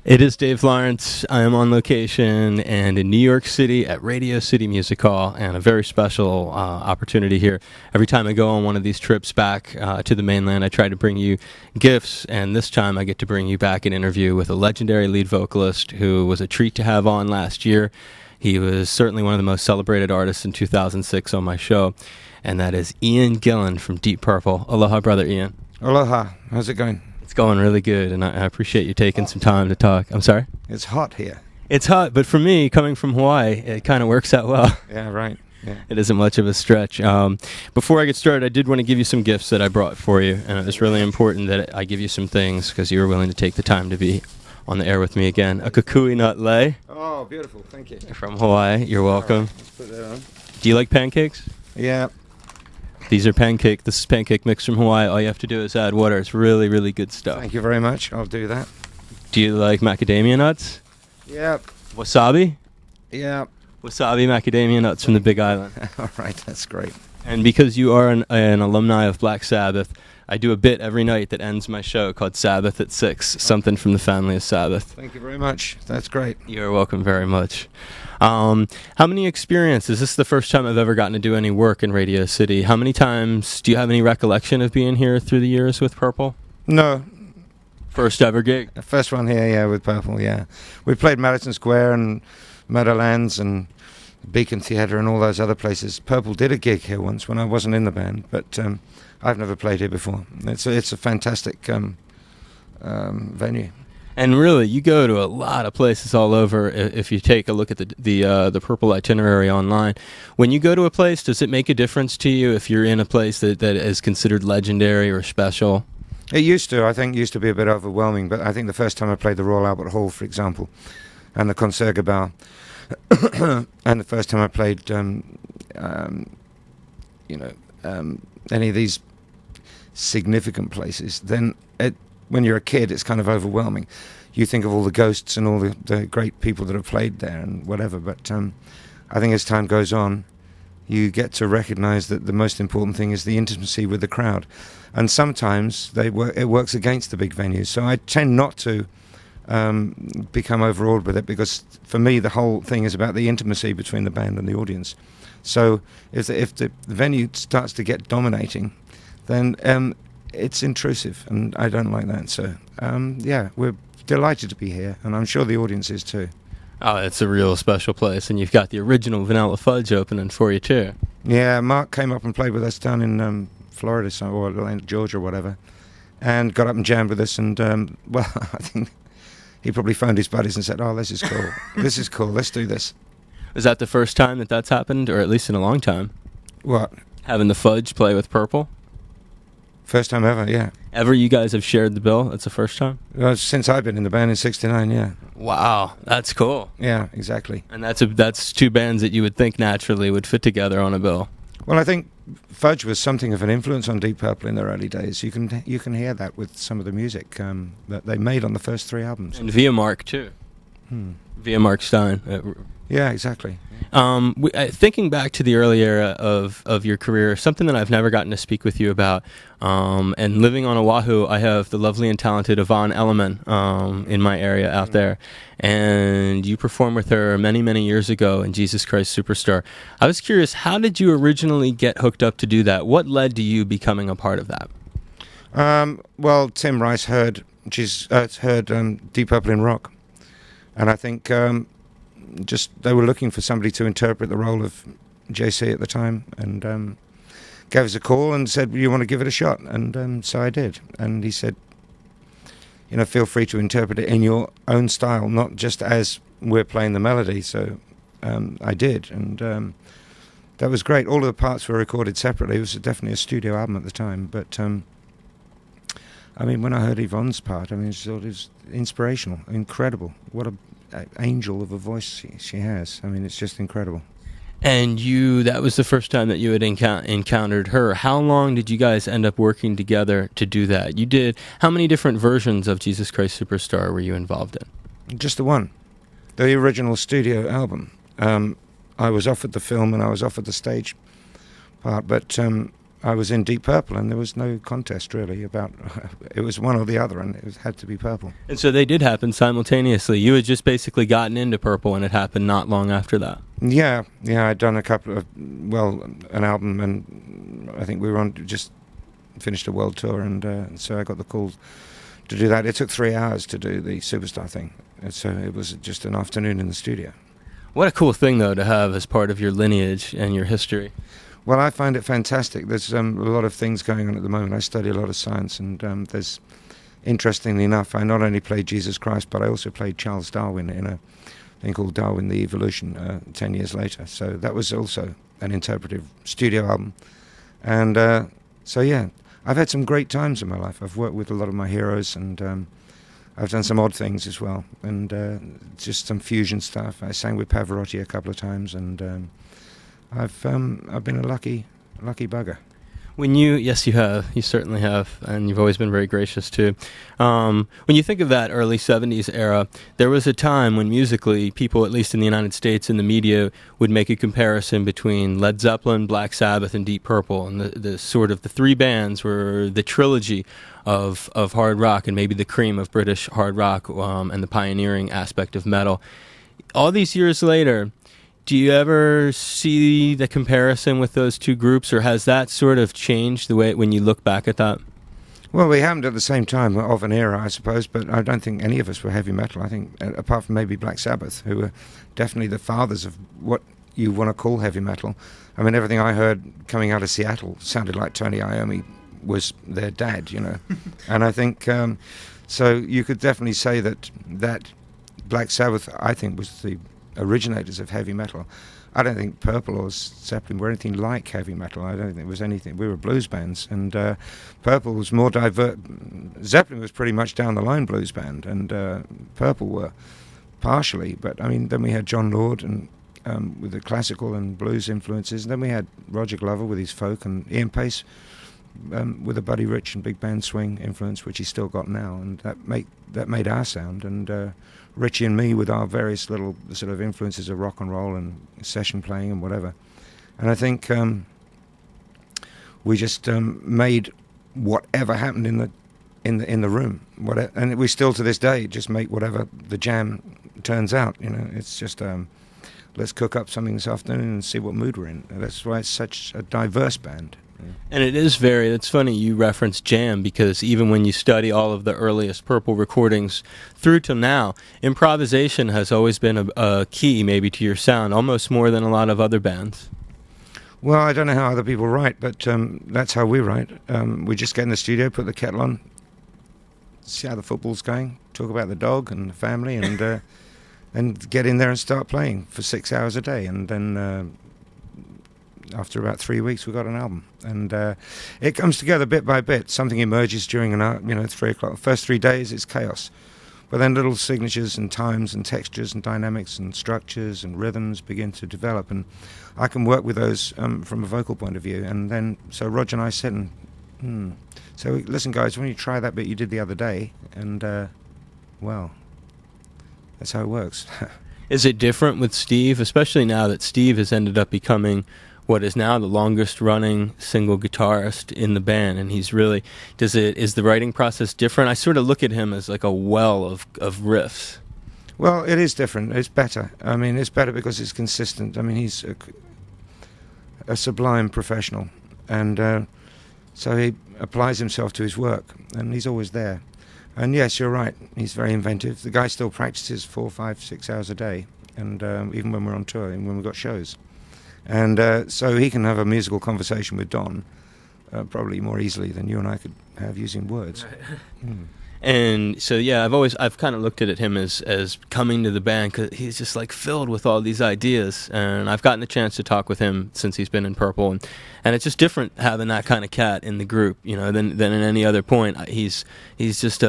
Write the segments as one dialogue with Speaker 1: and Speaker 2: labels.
Speaker 1: It is Dave Lawrence. I am on location and in New York City at Radio City Music Hall, and a very special opportunity here. Every time I go on one of these trips back to the mainland, I try to bring you gifts, and this time I get to bring you back an interview with a legendary lead vocalist who was a treat to have on last year. He was certainly one of the most celebrated artists in 2006 on my show, and that is Ian Gillan from Deep Purple. Aloha, brother Ian.
Speaker 2: Aloha. How's it going?
Speaker 1: It's going really good, and I appreciate you taking some time to talk. I'm sorry?
Speaker 2: It's hot here.
Speaker 1: It's hot, but for me, coming from Hawaii, it kind of works out well.
Speaker 2: Yeah, right. Yeah.
Speaker 1: It isn't much of a stretch. Before I get started, I did want to give you some gifts that I brought for you, and it was really important that I give you some things because you were willing to take the time to be on the air with me again. A kukui nut lei.
Speaker 2: Oh, beautiful. Thank you.
Speaker 1: From Hawaii. You're welcome.
Speaker 2: Right, let's put that on.
Speaker 1: Do you like pancakes?
Speaker 2: Yeah.
Speaker 1: These are pancake. This is pancake mix from Hawaii. All you have to do is add water. It's really, really good stuff.
Speaker 2: Thank you very much. I'll do that.
Speaker 1: Do you like macadamia nuts?
Speaker 2: Yeah.
Speaker 1: Wasabi?
Speaker 2: Yeah.
Speaker 1: Wasabi macadamia nuts from the Big Island.
Speaker 2: All right, that's great.
Speaker 1: And because you are an alumni of Black Sabbath, I do a bit every night that ends my show called Sabbath at 6, something from the family of Sabbath.
Speaker 2: Thank you very much. That's great.
Speaker 1: You're welcome very much. How many experiences? This is the first time I've ever gotten to do any work in Radio City. How many times do you have any recollection of being here through the years with Purple?
Speaker 2: No.
Speaker 1: First ever gig?
Speaker 2: The first one here, yeah, with Purple, yeah. We played Madison Square and Meadowlands and Beacon Theatre and all those other places. Purple did a gig here once when I wasn't in the band, but I've never played here before. It's a fantastic venue.
Speaker 1: And really, you go to a lot of places all over. If you take a look at the Purple itinerary online, when you go to a place, does it make a difference to you if you're in a place that is considered legendary or special?
Speaker 2: It used to. I think it used to be a bit overwhelming. But I think the first time I played the Royal Albert Hall, for example, and the Concertgebouw, and the first time I played, any of these significant places, then when you're a kid, it's kind of overwhelming. You think of all the ghosts and all the great people that have played there and whatever, but I think as time goes on, you get to recognize that the most important thing is the intimacy with the crowd. And sometimes it works against the big venues. So I tend not to become overawed with it, because for me, the whole thing is about the intimacy between the band and the audience. So if the venue starts to get dominating, then it's intrusive, and I don't like that. So, we're delighted to be here, and I'm sure the audience is too.
Speaker 1: Oh, it's a real special place, and you've got the original Vanilla Fudge opening for you too.
Speaker 2: Yeah, Mark came up and played with us down in Florida or Georgia or whatever, and got up and jammed with us, and, I think he probably phoned his buddies and said, "Oh, this is cool. This is cool. Let's do this."
Speaker 1: Is that the first time that's happened, or at least in a long time?
Speaker 2: What?
Speaker 1: Having the Fudge play with Purple?
Speaker 2: First time ever, yeah.
Speaker 1: Ever you guys have shared the bill? That's the first time?
Speaker 2: Well, since I've been in the band in '69, yeah.
Speaker 1: Wow, that's cool.
Speaker 2: Yeah, exactly.
Speaker 1: And that's two bands that you would think naturally would fit together on a bill.
Speaker 2: Well, I think Fudge was something of an influence on Deep Purple in their early days. You can hear that with some of the music that they made on the first 3 albums.
Speaker 1: And Via Mark, too. Via Mark Stein.
Speaker 2: Yeah, exactly.
Speaker 1: Thinking back to the early era of your career, something that I've never gotten to speak with you about, and living on Oahu, I have the lovely and talented Yvonne Elliman in my area out there, and you performed with her many, many years ago in Jesus Christ Superstar. I was curious, how did you originally get hooked up to do that? What led to you becoming a part of that?
Speaker 2: Well, Tim Rice heard Deep Purple in rock, and I think they were looking for somebody to interpret the role of JC at the time, and gave us a call and said, "You want to give it a shot?" And so I did. And he said, feel free to interpret it in your own style, not just as we're playing the melody. So I did, and that was great. All of the parts were recorded separately. It was definitely a studio album at the time, but when I heard Yvonne's part, it was inspirational, incredible. What an angel of a voice she has. It's just incredible.
Speaker 1: And that was the first time that you had encountered her. How long did you guys end up working together to do that? You did. How many different versions of Jesus Christ Superstar were you involved in?
Speaker 2: Just the one. The original studio album. I was offered the film and I was offered the stage part, but I was in Deep Purple, and there was no contest really about it was one or the other, and it had to be Purple.
Speaker 1: And so they did happen simultaneously. You had just basically gotten into Purple, and it happened not long after that.
Speaker 2: Yeah, I'd done an album, and I think we were just finished a world tour, and so I got the call to do that. It took 3 hours to do the Superstar thing, and so it was just an afternoon in the studio.
Speaker 1: What a cool thing, though, to have as part of your lineage and your history.
Speaker 2: Well, I find it fantastic. There's a lot of things going on at the moment. I study a lot of science, and there's, interestingly enough, I not only played Jesus Christ, but I also played Charles Darwin in a thing called Darwin the Evolution 10 years later. So that was also an interpretive studio album. And so, yeah, I've had some great times in my life. I've worked with a lot of my heroes, and I've done some odd things as well, and just some fusion stuff. I sang with Pavarotti a couple of times, and I've been a lucky bugger.
Speaker 1: Yes, you have. You certainly have, and you've always been very gracious too. When you think of that early '70s era, there was a time when musically, people, at least in the United States, in the media, would make a comparison between Led Zeppelin, Black Sabbath, and Deep Purple, and the sort of the three bands were the trilogy of hard rock, and maybe the cream of British hard rock, and the pioneering aspect of metal. All these years later, do you ever see the comparison with those two groups, or has that sort of changed the way when you look back at that?
Speaker 2: Well, we happened at the same time of an era, I suppose, but I don't think any of us were heavy metal. I think, apart from maybe Black Sabbath, who were definitely the fathers of what you want to call heavy metal. I mean, everything I heard coming out of Seattle sounded like Tony Iommi was their dad, you know. And I think, so you could definitely say that Black Sabbath, I think, was the originators of heavy metal. I don't think Purple or Zeppelin were anything like heavy metal. I don't think it was anything. We were blues bands, and Purple was more diverse. Zeppelin was pretty much down the line blues band, and Purple were partially. But I mean, then we had John Lord and with the classical and blues influences, and then we had Roger Glover with his folk, and Ian Pace with a Buddy Rich and big band swing influence, which he's still got now, and that made our sound. And Richie and me with our various little sort of influences of rock and roll and session playing and whatever. And I think we just made whatever happened in the room, and we still to this day just make whatever the jam turns out. You know, it's just let's cook up something this afternoon and see what mood we're in. That's why it's such a diverse band.
Speaker 1: And it is it's funny you reference jam, because even when you study all of the earliest Purple recordings through to now, improvisation has always been a key maybe to your sound, almost more than a lot of other bands.
Speaker 2: Well, I don't know how other people write, but that's how we write. We just get in the studio, put the kettle on, see how the football's going, talk about the dog and the family, and get in there and start playing for 6 hours a day. And then after about 3 weeks, we got an album. And it comes together bit by bit. Something emerges during 3 o'clock. The first 3 days, it's chaos. But then little signatures and times and textures and dynamics and structures and rhythms begin to develop. And I can work with those from a vocal point of view. And then, so Roger and I sit and, so listen, guys, why don't you try that bit you did the other day? And, well, that's how it works.
Speaker 1: Is it different with Steve, especially now that Steve has ended up becoming what is now the longest running single guitarist in the band, and he's really, is the writing process different? I sort of look at him as like a well of riffs.
Speaker 2: Well, it is different. It's better. I mean, it's better because it's consistent. I mean, he's a sublime professional, and so he applies himself to his work, and he's always there. And yes, you're right, he's very inventive. The guy still practices 4, 5, 6 hours a day, and even when we're on tour, and when we've got shows. And so he can have a musical conversation with Don probably more easily than you and I could have using words. Right.
Speaker 1: And so, yeah, I've kind of looked at him as coming to the band, because he's just like filled with all these ideas. And I've gotten a chance to talk with him since he's been in Purple, and it's just different having that kind of cat in the group, you know, than at any other point. He's just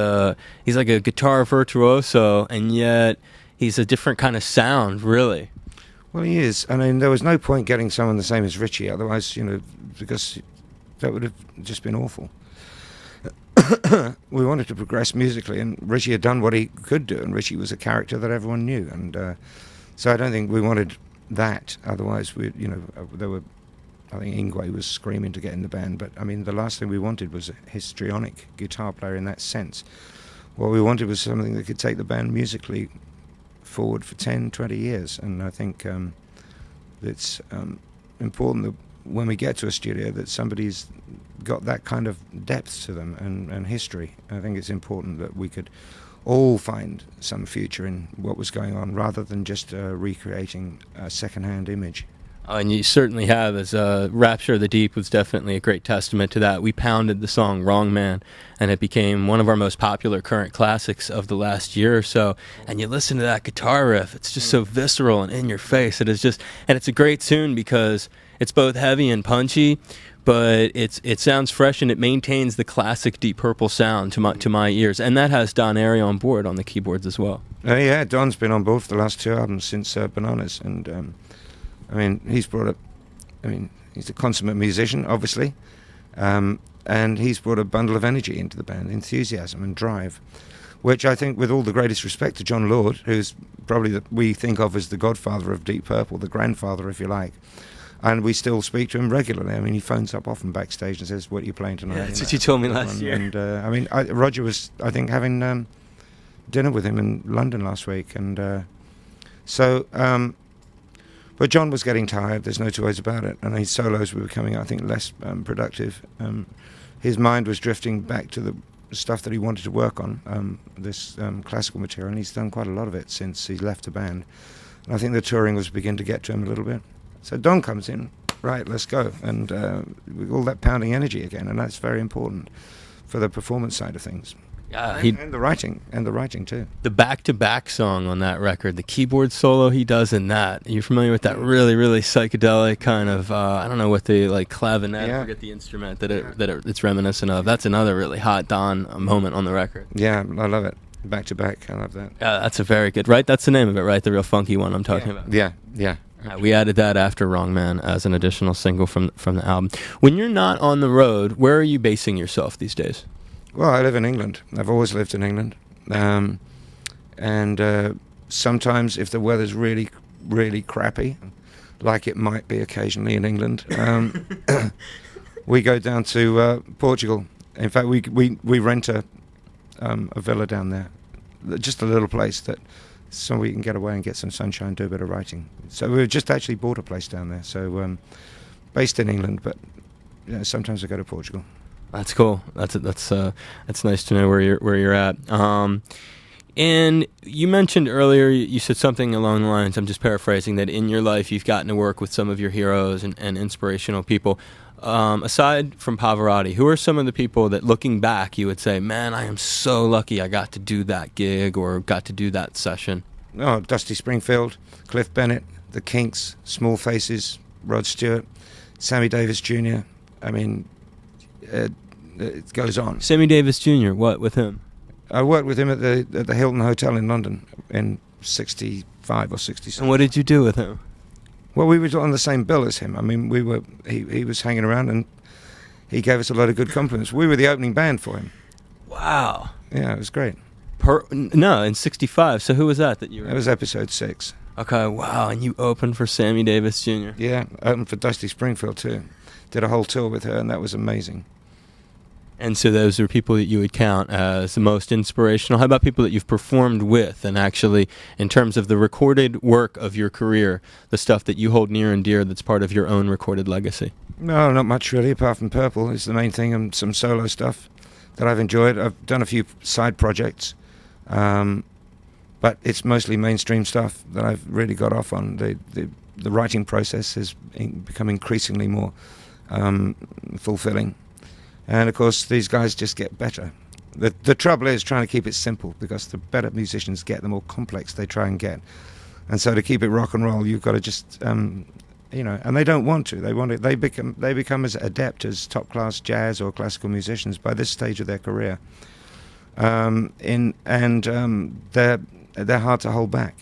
Speaker 1: he's like a guitar virtuoso, and yet he's a different kind of sound, really.
Speaker 2: Well, he is. I mean, there was no point getting someone the same as Richie, otherwise, you know, because that would have just been awful. We wanted to progress musically, and Richie had done what he could do, and Richie was a character that everyone knew, and so I don't think we wanted that. Otherwise, there were I think Ingwe was screaming to get in the band, but I mean, the last thing we wanted was a histrionic guitar player in that sense. What we wanted was something that could take the band musically forward for 10, 20 years, and I think it's important that when we get to a studio that somebody's got that kind of depth to them and history. I think it's important that we could all find some future in what was going on rather than just recreating a second-hand image.
Speaker 1: And you certainly have, as Rapture of the Deep was definitely a great testament to that. We pounded the song Wrong Man, and it became one of our most popular current classics of the last year or so. And you listen to that guitar riff, it's just so visceral and in your face. It is just, and it's a great tune because it's both heavy and punchy, but it sounds fresh and it maintains the classic Deep Purple sound to my ears. And that has Don Airey on board on the keyboards as well.
Speaker 2: Yeah, Don's been on board for the last 2 albums since Bananas, and I mean, he's a consummate musician, obviously, and he's brought a bundle of energy into the band, enthusiasm and drive, which I think, with all the greatest respect to John Lord, who's probably we think of as the godfather of Deep Purple, the grandfather, if you like, and we still speak to him regularly. I mean, he phones up often backstage and says, "What are you playing tonight?"
Speaker 1: Yeah, that's what you told me last year.
Speaker 2: And I mean, Roger was, I think, having dinner with him in London last week, and but John was getting tired, there's no two ways about it, and his solos were becoming, I think, less productive. His mind was drifting back to the stuff that he wanted to work on, this classical material, and he's done quite a lot of it since he left the band. And I think the touring was beginning to get to him a little bit. So Don comes in, right, let's go, and with all that pounding energy again, and that's very important for the performance side of things. And the writing too.
Speaker 1: The back-to-back song on that record, the keyboard solo he does in that. Are you familiar with that really, really psychedelic kind of, I don't know what the, like, clavinet, I forget the instrument it's reminiscent of. That's another really hot Don moment on the record.
Speaker 2: Yeah, I love it. Back-to-back, I love that.
Speaker 1: Yeah, that's a very good, right? That's the name of it, right? The real funky one I'm talking about.
Speaker 2: Yeah.
Speaker 1: We added that after Wrong Man as an additional single from the album. When you're not on the road, where are you basing yourself these days?
Speaker 2: Well, I live in England. I've always lived in England. And sometimes if the weather's really, really crappy, like it might be occasionally in England, we go down to Portugal. In fact, we rent a villa down there, just a little place so we can get away and get some sunshine, do a bit of writing. So we've just actually bought a place down there. So based in England, but sometimes I go to Portugal.
Speaker 1: That's cool. That's nice to know where you're at. And you mentioned earlier, you said something along the lines, I'm just paraphrasing, that in your life you've gotten to work with some of your heroes and inspirational people. Aside from Pavarotti, who are some of the people that, looking back, you would say, man, I am so lucky I got to do that gig or got to do that session?
Speaker 2: Oh, Dusty Springfield, Cliff Bennett, The Kinks, Small Faces, Rod Stewart, Sammy Davis Jr. I mean, it goes on.
Speaker 1: Sammy Davis Jr., what with him?
Speaker 2: I worked with him at the Hilton Hotel in London in 65 or 66.
Speaker 1: And what did you do with him?
Speaker 2: Well, we were on the same bill as him. I mean, he was hanging around and he gave us a lot of good compliments. We were the opening band for him.
Speaker 1: Wow.
Speaker 2: Yeah, it was great.
Speaker 1: In 65. So who was that you were?
Speaker 2: That was episode 6.
Speaker 1: Okay, wow. And you opened for Sammy Davis Jr.?
Speaker 2: Yeah, opened for Dusty Springfield too. Did a whole tour with her, and that was amazing.
Speaker 1: And so those are people that you would count as the most inspirational. How about people that you've performed with, and actually, in terms of the recorded work of your career, the stuff that you hold near and dear that's part of your own recorded legacy?
Speaker 2: No, not much really, apart from Purple is the main thing, and some solo stuff that I've enjoyed. I've done a few side projects, but it's mostly mainstream stuff that I've really got off on. The writing process has become increasingly more fulfilling. And of course, these guys just get better. The trouble is trying to keep it simple, because the better musicians get, the more complex they try and get. And so to keep it rock and roll, you've got to just, and they don't want to. They become as adept as top class jazz or classical musicians by this stage of their career. They're hard to hold back.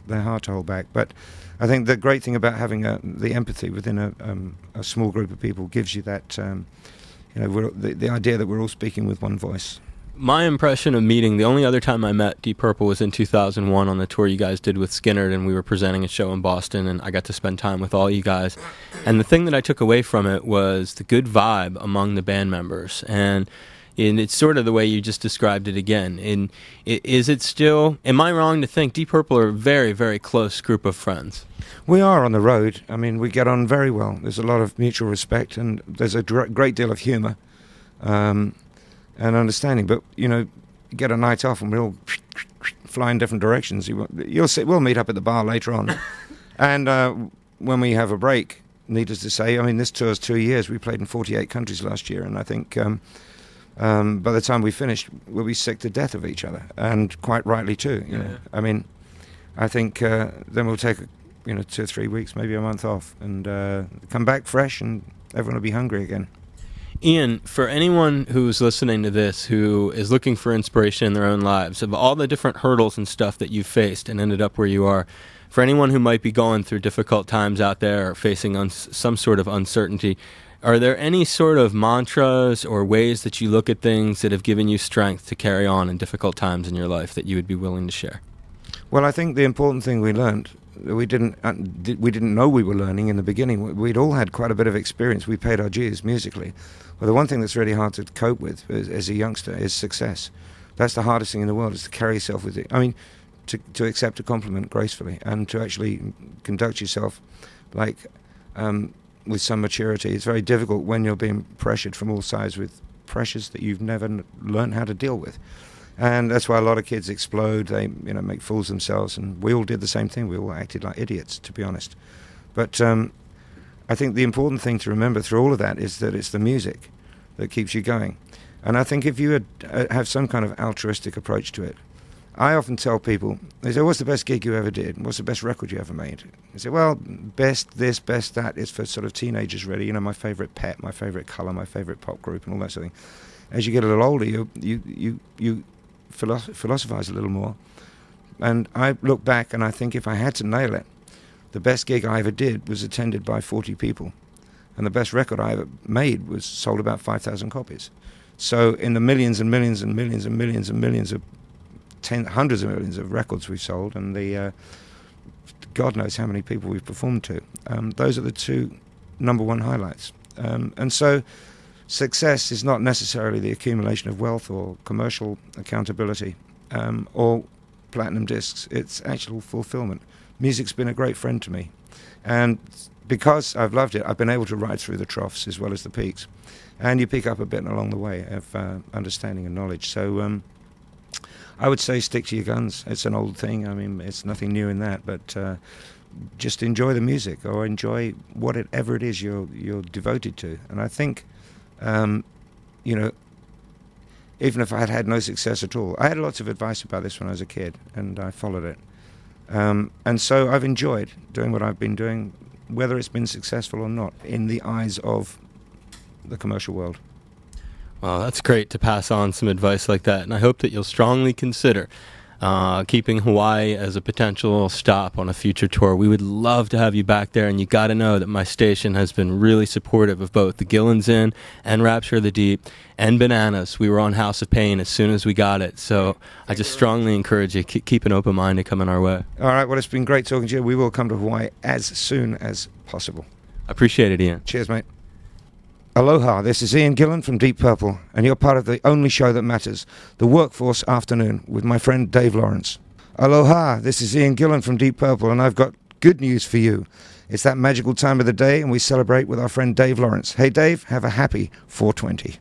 Speaker 2: They're hard to hold back. But I think the great thing about having the empathy within a small group of people gives you that. The idea that we're all speaking with one voice.
Speaker 1: My impression of meeting, the only other time I met Deep Purple was in 2001 on the tour you guys did with Skynyrd, and we were presenting a show in Boston, and I got to spend time with all you guys. And the thing that I took away from it was the good vibe among the band members. And it's sort of the way you just described it again. Is it still, am I wrong to think Deep Purple are a very, very close group of friends?
Speaker 2: We are on the road. I mean, we get on very well. There's a lot of mutual respect, and there's a great deal of humour. And understanding, but you get a night off and we all fly in different directions. We'll meet up at the bar later on, and when we have a break, needless to say, I mean, this tour's 2 years. We played in 48 countries last year, and I think by the time we finish, we'll be sick to death of each other, and quite rightly too. You know, I mean, I think then we'll take 2 or 3 weeks, maybe a month off, and come back fresh, and everyone will be hungry again.
Speaker 1: Ian, for anyone who's listening to this who is looking for inspiration in their own lives, of all the different hurdles and stuff that you've faced and ended up where you are, for anyone who might be going through difficult times out there or facing some sort of uncertainty, are there any sort of mantras or ways that you look at things that have given you strength to carry on in difficult times in your life that you would be willing to share?
Speaker 2: Well, I think the important thing we learned, we didn't know we were learning in the beginning. We'd all had quite a bit of experience. We paid our dues musically. Well, the one thing that's really hard to cope with as a youngster is success. That's the hardest thing in the world, is to carry yourself with it. I mean, to accept a compliment gracefully and to actually conduct yourself like with some maturity. It's very difficult when you're being pressured from all sides with pressures that you've never learned how to deal with. And that's why a lot of kids explode. They make fools of themselves, and we all did the same thing. We all acted like idiots, to be honest. But I think the important thing to remember through all of that is that it's the music that keeps you going. And I think if you have some kind of altruistic approach to it, I often tell people, they say, what's the best gig you ever did? What's the best record you ever made? I say, well, best this, best that is for sort of teenagers really. My favourite pet, my favourite colour, my favourite pop group and all that sort of thing. As you get a little older, you philosophize a little more. And I look back and I think if I had to nail it, the best gig I ever did was attended by 40 people. And the best record I ever made was sold about 5,000 copies. So in the millions and millions and millions and millions and millions of hundreds of millions of records we've sold, and the God knows how many people we've performed to, those are the two number one highlights. And so success is not necessarily the accumulation of wealth or commercial accountability or platinum discs. It's actual fulfillment. Music's been a great friend to me, and because I've loved it, I've been able to ride through the troughs as well as the peaks, and you pick up a bit along the way of understanding and knowledge. So I would say stick to your guns. It's an old thing. I mean, it's nothing new in that, but just enjoy the music, or enjoy whatever it is you're devoted to. And I think, even if I had had no success at all, I had lots of advice about this when I was a kid, and I followed it. And so I've enjoyed doing what I've been doing, whether it's been successful or not, in the eyes of the commercial world.
Speaker 1: Well, that's great to pass on some advice like that, and I hope that you'll strongly consider keeping Hawaii as a potential stop on a future tour. We would love to have you back there, and you got to know that my station has been really supportive of both the Gillans Inn and Rapture of the Deep and Bananas. We were on House of Pain as soon as we got it, so I just strongly encourage you, keep an open mind to coming our way.
Speaker 2: All right, well, it's been great talking to you. We will come to Hawaii as soon as possible.
Speaker 1: I appreciate it, Ian.
Speaker 2: Cheers, mate. Aloha, this is Ian Gillan from Deep Purple, and you're part of the only show that matters, the Workforce Afternoon, with my friend Dave Lawrence. Aloha, this is Ian Gillan from Deep Purple, and I've got good news for you. It's that magical time of the day, and we celebrate with our friend Dave Lawrence. Hey, Dave, have a happy 420.